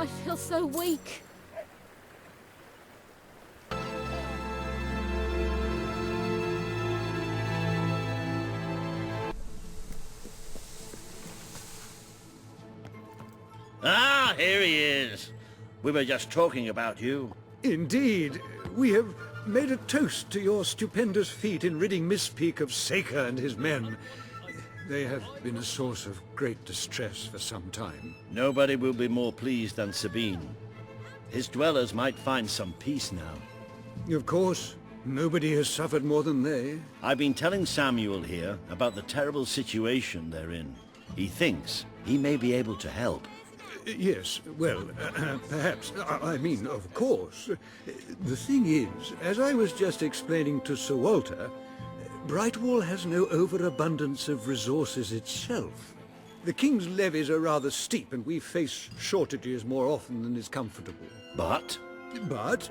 I feel so weak. Ah, here he is. We were just talking about you. Indeed, we have made a toast to your stupendous feat in ridding Misspeak of Saker and his men. They have been a source of great distress for some time. Nobody will be more pleased than Sabine. His dwellers might find some peace now. Of course, nobody has suffered more than they. I've been telling Samuel here about the terrible situation they're in. He thinks he may be able to help. Yes, well, perhaps. I mean, of course. The thing is, as I was just explaining to Sir Walter, Brightwall has no overabundance of resources itself. The King's levies are rather steep, and we face shortages more often than is comfortable. But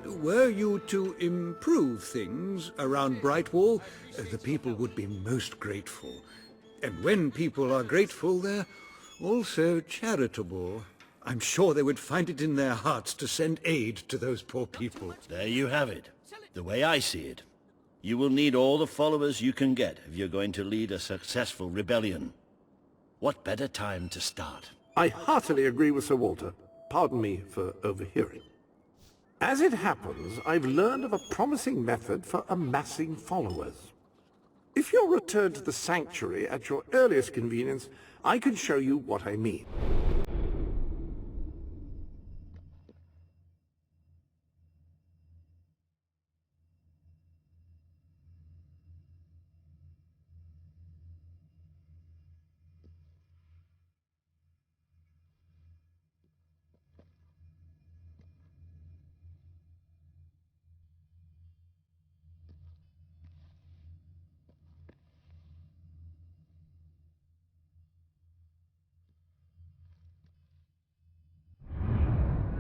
Were you to improve things around Brightwall, the people would be most grateful. And when people are grateful, they're also charitable. I'm sure they would find it in their hearts to send aid to those poor people. there you have it. The way I see it. You will need all the followers you can get if you're going to lead a successful rebellion. What better time to start? I heartily agree with Sir Walter. Pardon me for overhearing. As it happens, I've learned of a promising method for amassing followers. If you'll return to the sanctuary at your earliest convenience, I can show you what I mean.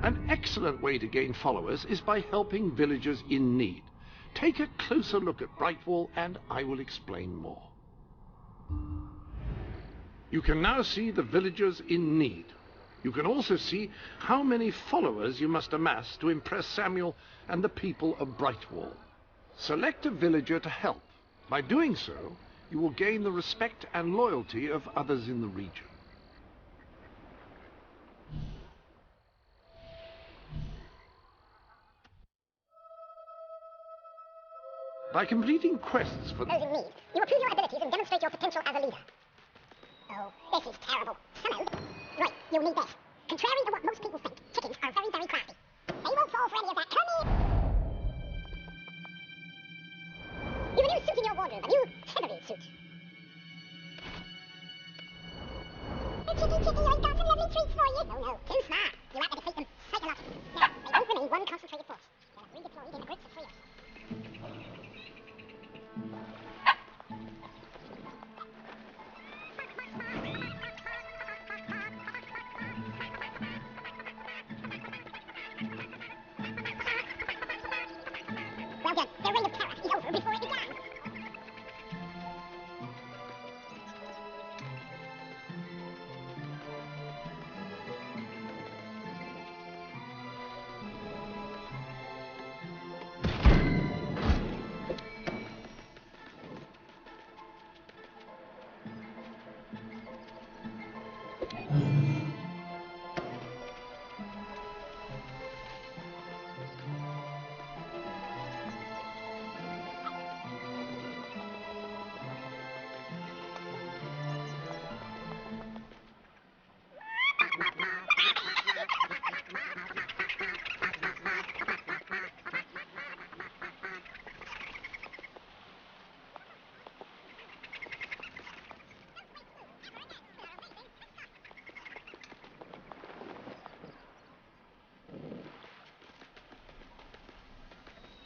An excellent way to gain followers is by helping villagers in need. Take a closer look at Brightwall and I will explain more. You can now see the villagers in need. You can also see how many followers you must amass to impress Samuel and the people of Brightwall. Select a villager to help. By doing so, you will gain the respect and loyalty of others in the region. By completing quests for those in need, you will prove your abilities and demonstrate your potential as a leader. Oh, this is terrible. Hello. Right, you'll need this. Contrary to what most people think, chickens are very, very crafty. They won't fall for any of that. Come here! You have a new suit in your wardrobe, a new feathery suit. Oh, chicky, I've got some lovely treats for you. No, too smart. You have to defeat them psychologically. Now, they don't remain one concentrated force. They are redeployed in groups of 3 or so. Well done. Their reign of terror is over before it began.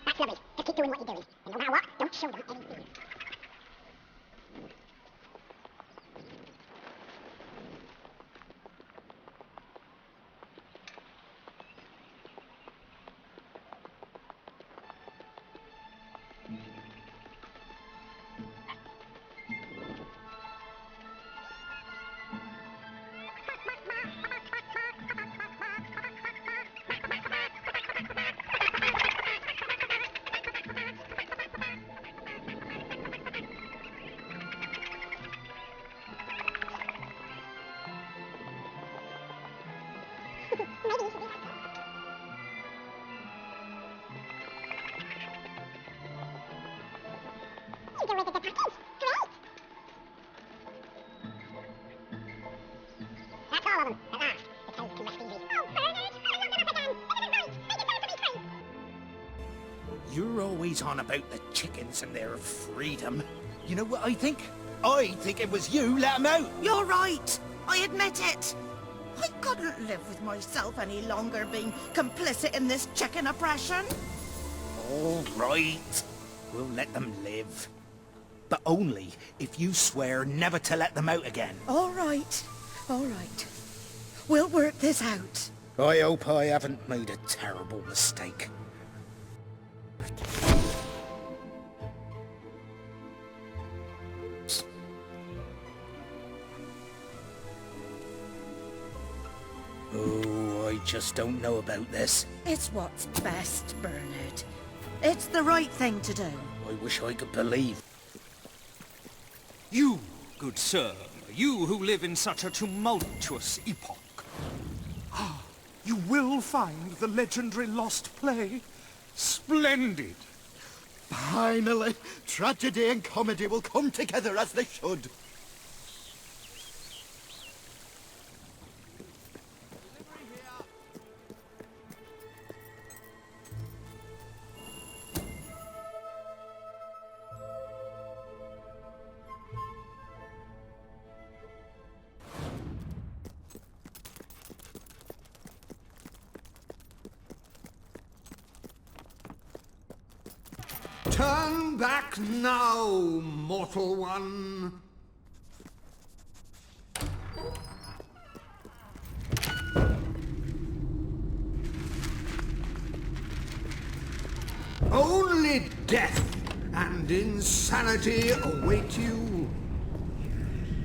That's lovely. Just keep doing what you're doing. And no matter what, don't show them any fear. Maybe you should do that. You get rid of the package. Great! That's all of them. At last. The case can rest easy. Oh, Bernard! I love them up again! They did it right! They deserve to be free! You're always on about the chickens and their freedom. You know what I think? I think it was you let 'em out. You're right. I admit it. I couldn't live with myself any longer being complicit in this chicken oppression. All right. We'll let them live. But only if you swear never to let them out again. All right. All right. We'll work this out. I hope I haven't made a terrible mistake. Oh, I just don't know about this. It's what's best, Bernard. It's the right thing to do. I wish I could believe. You, good sir, you who live in such a tumultuous epoch. You will find the legendary lost play. Splendid. Finally, tragedy and comedy will come together as they should. Turn back now, mortal one. Only death and insanity await you.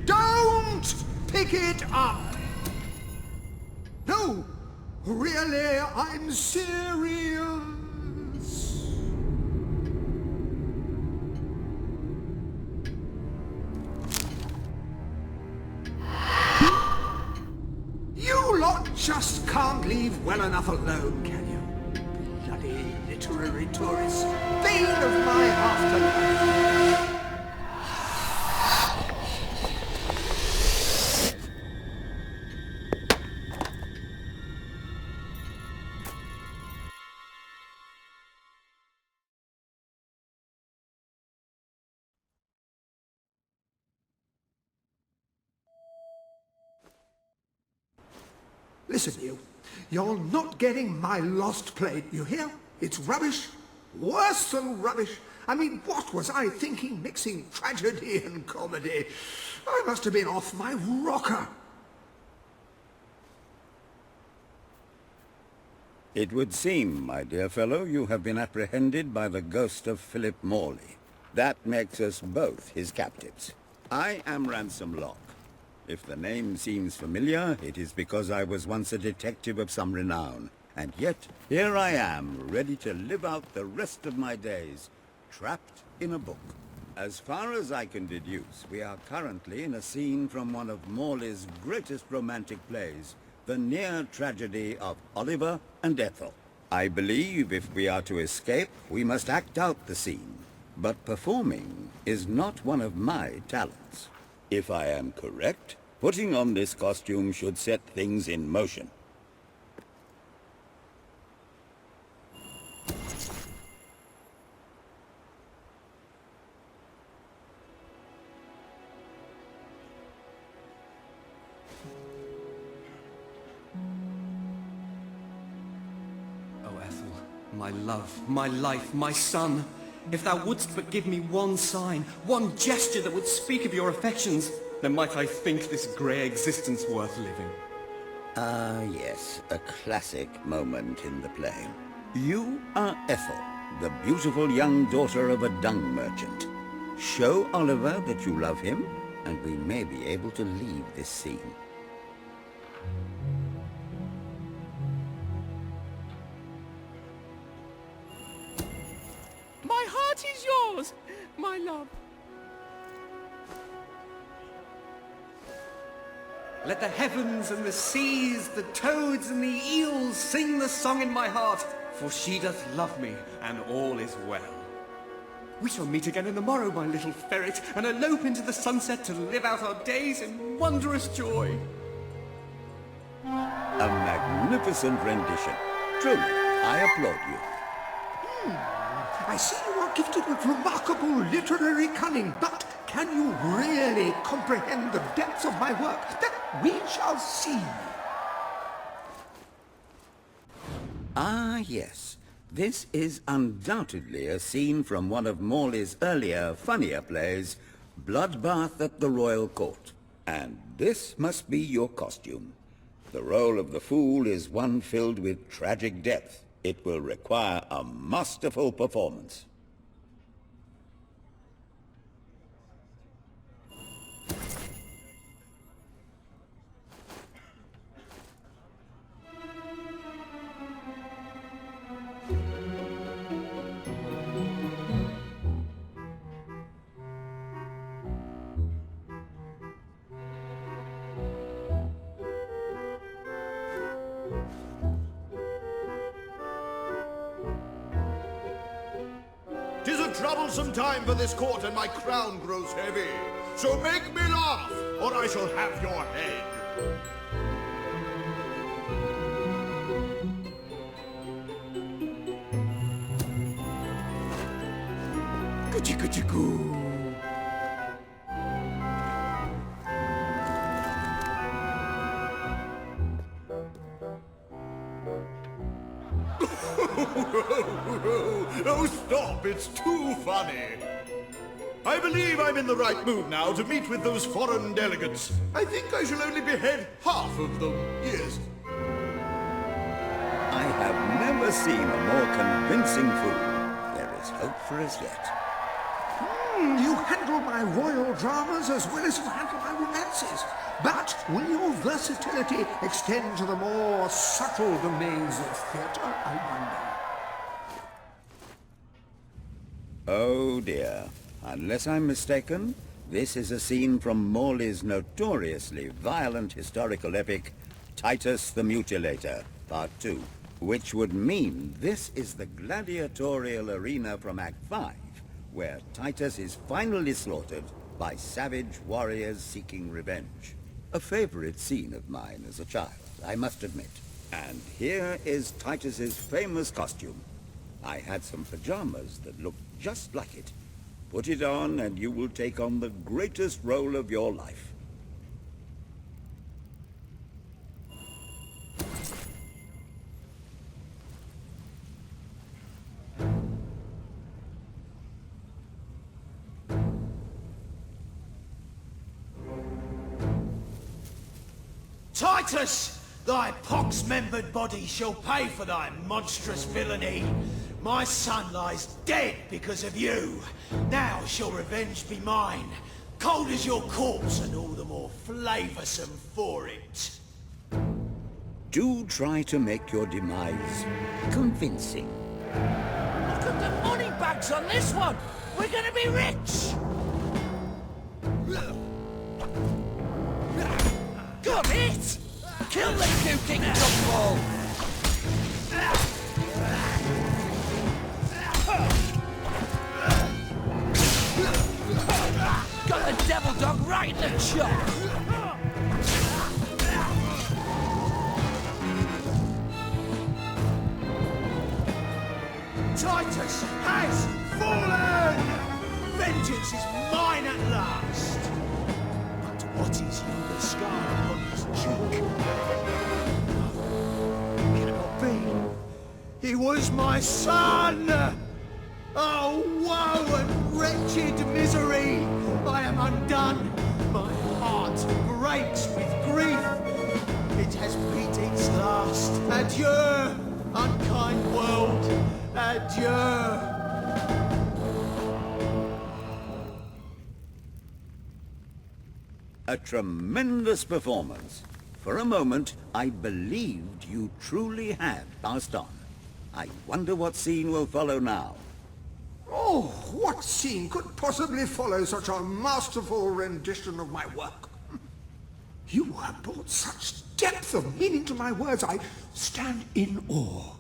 Don't pick it up! No, really, I'm serious. You lot just can't leave well enough alone, can you? Bloody literary tourists. Bane of my afterlife. Listen, you. You're not getting my lost play, you hear? It's rubbish. Worse than rubbish. I mean, what was I thinking mixing tragedy and comedy? I must have been off my rocker. It would seem, my dear fellow, you have been apprehended by the ghost of Philip Morley. That makes us both his captives. I am Ransom Locke. If the name seems familiar, it is because I was once a detective of some renown. And yet, here I am, ready to live out the rest of my days, trapped in a book. As far as I can deduce, we are currently in a scene from one of Morley's greatest romantic plays, the near tragedy of Oliver and Ethel. I believe if we are to escape, we must act out the scene. But performing is not one of my talents. If I am correct, putting on this costume should set things in motion. Oh, Ethel, my love, my life, my son. If thou wouldst but give me one sign, one gesture that would speak of your affections, then might I think this grey existence worth living. Ah, yes, a classic moment in the play. You are Ethel, the beautiful young daughter of a dung merchant. Show Oliver that you love him, and we may be able to leave this scene. My heart is yours, my love. Let the heavens and the seas, the toads and the eels sing the song in my heart, for she doth love me, and all is well. We shall meet again in the morrow, my little ferret, and elope into the sunset to live out our days in wondrous joy. A magnificent rendition. Truly, I applaud you. I see you are gifted with remarkable literary cunning, but can you really comprehend the depths of my work? That we shall see. Ah, yes. This is undoubtedly a scene from one of Morley's earlier, funnier plays, Bloodbath at the Royal Court. And this must be your costume. The role of the fool is one filled with tragic depth. It will require a masterful performance. Troublesome time for this court, and my crown grows heavy. So make me laugh, or I shall have your head. Kuchi-kuchi-koo. Oh, stop! It's too funny. I believe I'm in the right mood now to meet with those foreign delegates. I think I shall only behead half of them, yes. I have never seen a more convincing fool. There is hope for us yet. You handle my royal dramas as well as you handle my romances. But will your versatility extend to the more subtle domains of theatre, I wonder? Oh dear. Unless I'm mistaken, this is a scene from Morley's notoriously violent historical epic, Titus the Mutilator, Part 2, which would mean this is the gladiatorial arena from Act 5, where Titus is finally slaughtered by savage warriors seeking revenge. A favorite scene of mine as a child, I must admit. And here is Titus's famous costume. I had some pajamas that looked just like it. Put it on and you will take on the greatest role of your life. Titus, thy pox-membered body shall pay for thy monstrous villainy. My son lies dead because of you. Now shall revenge be mine, cold as your corpse and all the more flavoursome for it. Do try to make your demise convincing. Look at the money bags on this one. We're gonna be rich. Got it! Kill the duking dumbball! Got the devil dog right in the chop! Titus has fallen! Vengeance is mine at last! But what is yonder scar upon his cheek? Cannot be. He was my son! Oh, woe and wretched misery! I am undone! My heart breaks with grief! It has beat its last! Adieu, unkind world! Adieu! A tremendous performance. For a moment, I believed you truly had passed on. I wonder what scene will follow now. Oh, what scene could possibly follow such a masterful rendition of my work? You have brought such depth of meaning to my words, I stand in awe.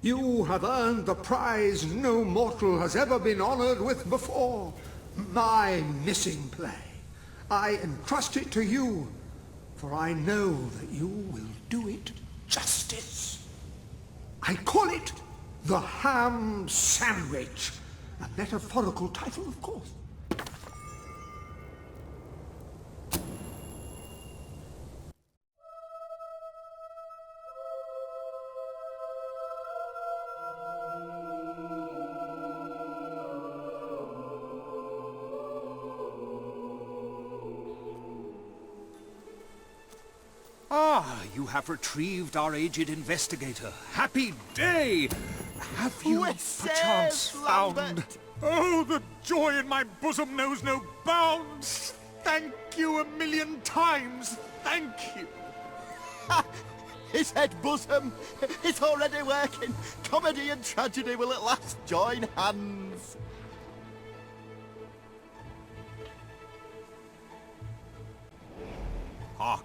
You have earned the prize no mortal has ever been honored with before. My missing play. I entrust it to you, for I know that you will do it justice. I call it the Ham Sandwich, a metaphorical title, of course. Ah, you have retrieved our aged investigator. Happy day! Have you perchance found... Oh, the joy in my bosom knows no bounds! Thank you a million times! Thank you! His head bosom! It's already working! Comedy and tragedy will at last join hands! Hark!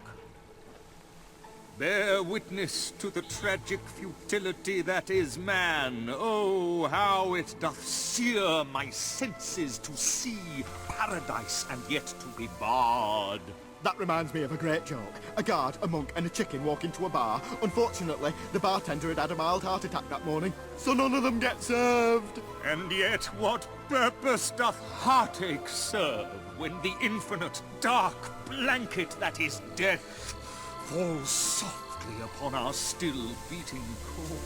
Bear witness to the tragic futility that is man. Oh, how it doth sear my senses to see paradise and yet to be barred. That reminds me of a great joke. A guard, a monk and a chicken walk into a bar. Unfortunately, the bartender had had a mild heart attack that morning, so none of them get served. And yet what purpose doth heartache serve when the infinite dark blanket that is death falls softly upon our still beating core?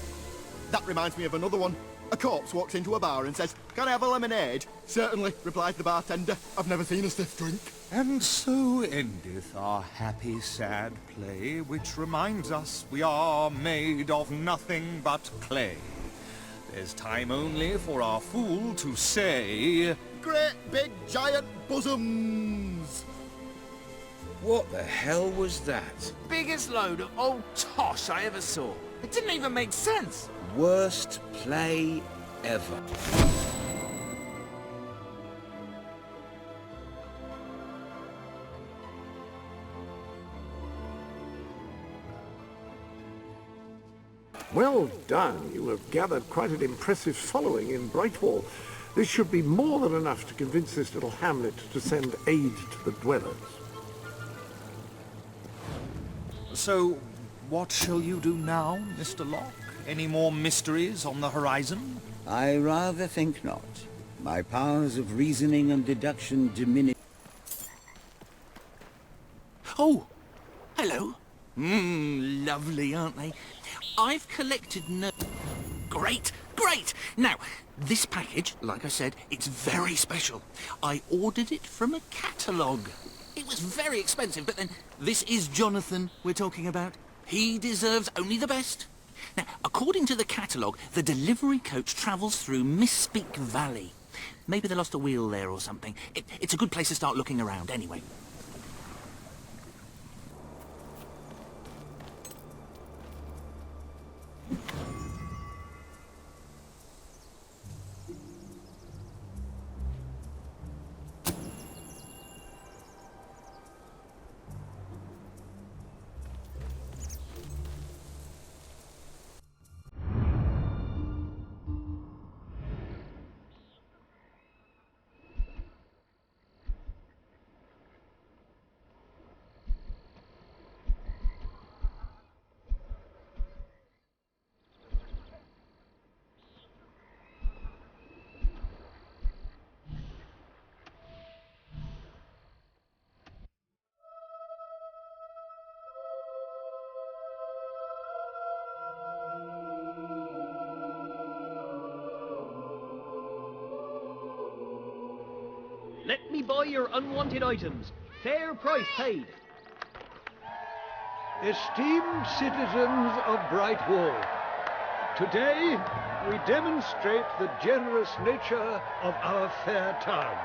That reminds me of another one. A corpse walks into a bar and says, "Can I have a lemonade?" "Certainly," replies the bartender. "I've never seen a stiff drink." And so endeth our happy sad play, which reminds us we are made of nothing but clay. There's time only for our fool to say, "Great big giant bosoms!" What the hell was that? Biggest load of old tosh I ever saw. It didn't even make sense. Worst play ever. Well done. You have gathered quite an impressive following in Brightwall. This should be more than enough to convince this little hamlet to send aid to the dwellers. So, what shall you do now, Mr. Locke? Any more mysteries on the horizon? I rather think not. My powers of reasoning and deduction diminish. Oh, hello. Lovely, aren't they? I've collected no... Great, great! Now, this package, like I said, it's very special. I ordered it from a catalogue. It was very expensive, but then this is Jonathan we're talking about. He deserves only the best. Now, according to the catalogue, the delivery coach travels through Misspeak Valley. Maybe they lost a wheel there or something. It's a good place to start looking around anyway. Let me buy your unwanted items. Fair price paid. Esteemed citizens of Brightwall, today we demonstrate the generous nature of our fair town.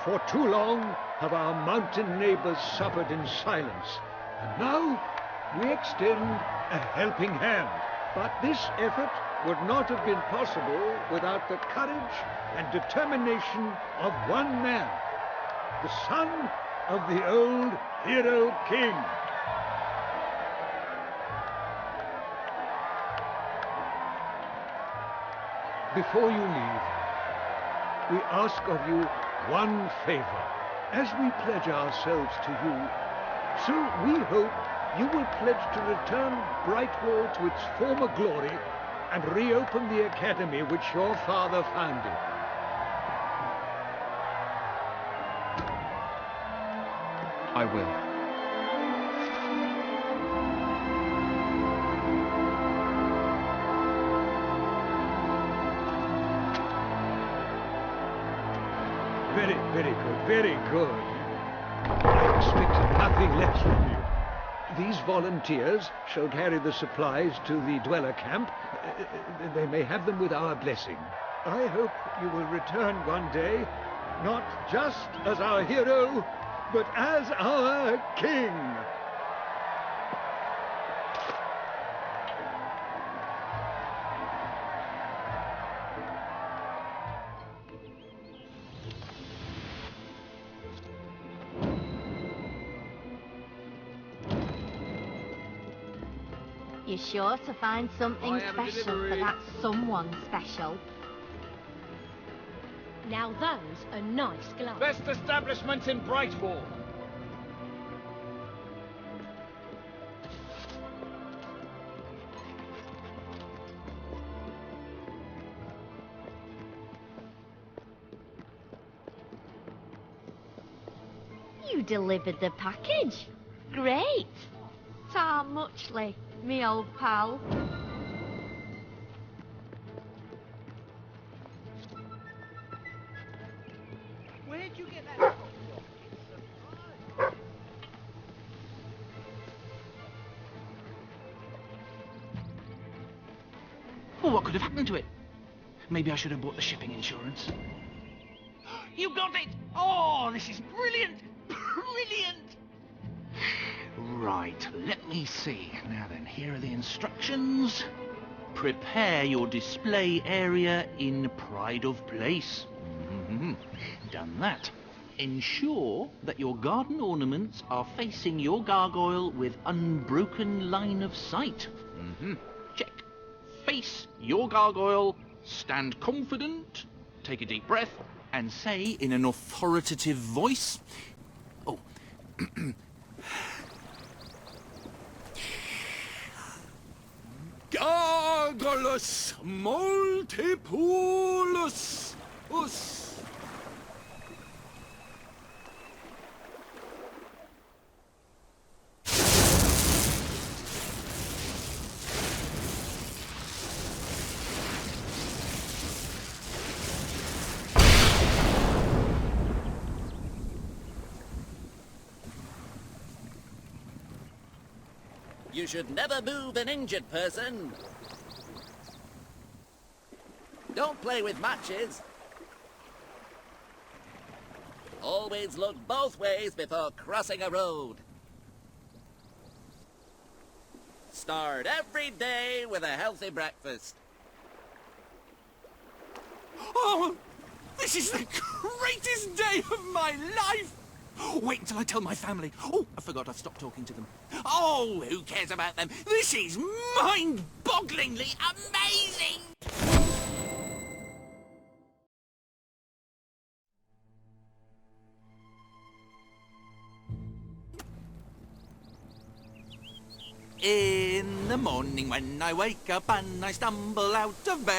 For too long have our mountain neighbors suffered in silence, and now we extend a helping hand. But this effort would not have been possible without the courage and determination of one man, the son of the old Hero King. Before you leave, we ask of you one favor. As we pledge ourselves to you, so we hope you will pledge to return Brightwall to its former glory and reopen the academy which your father founded. I will. Very, very good, very good. I expected nothing less from you. These volunteers shall carry the supplies to the dweller camp. They may have them with our blessing. I hope you will return one day, not just as our hero, but as our king. You're sure to find something special for that someone special. Now those are nice gloves. Best establishment in Brightwall. You delivered the package. Great. Ta muchly, me old pal. Where'd you get that? Oh, what could have happened to it? Maybe I should have bought the shipping insurance. You got it! Oh, this is brilliant! Brilliant! Right, let me see. Now then, here are the instructions. Prepare your display area in pride of place. Done that. Ensure that your garden ornaments are facing your gargoyle with unbroken line of sight. Check. Face your gargoyle, stand confident, take a deep breath, and say in an authoritative voice... Oh. Gargulus multipulus us. You should never move an injured person. Don't play with matches. Always look both ways before crossing a road. Start every day with a healthy breakfast. Oh, this is the greatest day of my life! Wait until I tell my family. Oh, I forgot I've stopped talking to them. Oh, who cares about them? This is mind-bogglingly amazing! In the morning when I wake up and I stumble out of bed,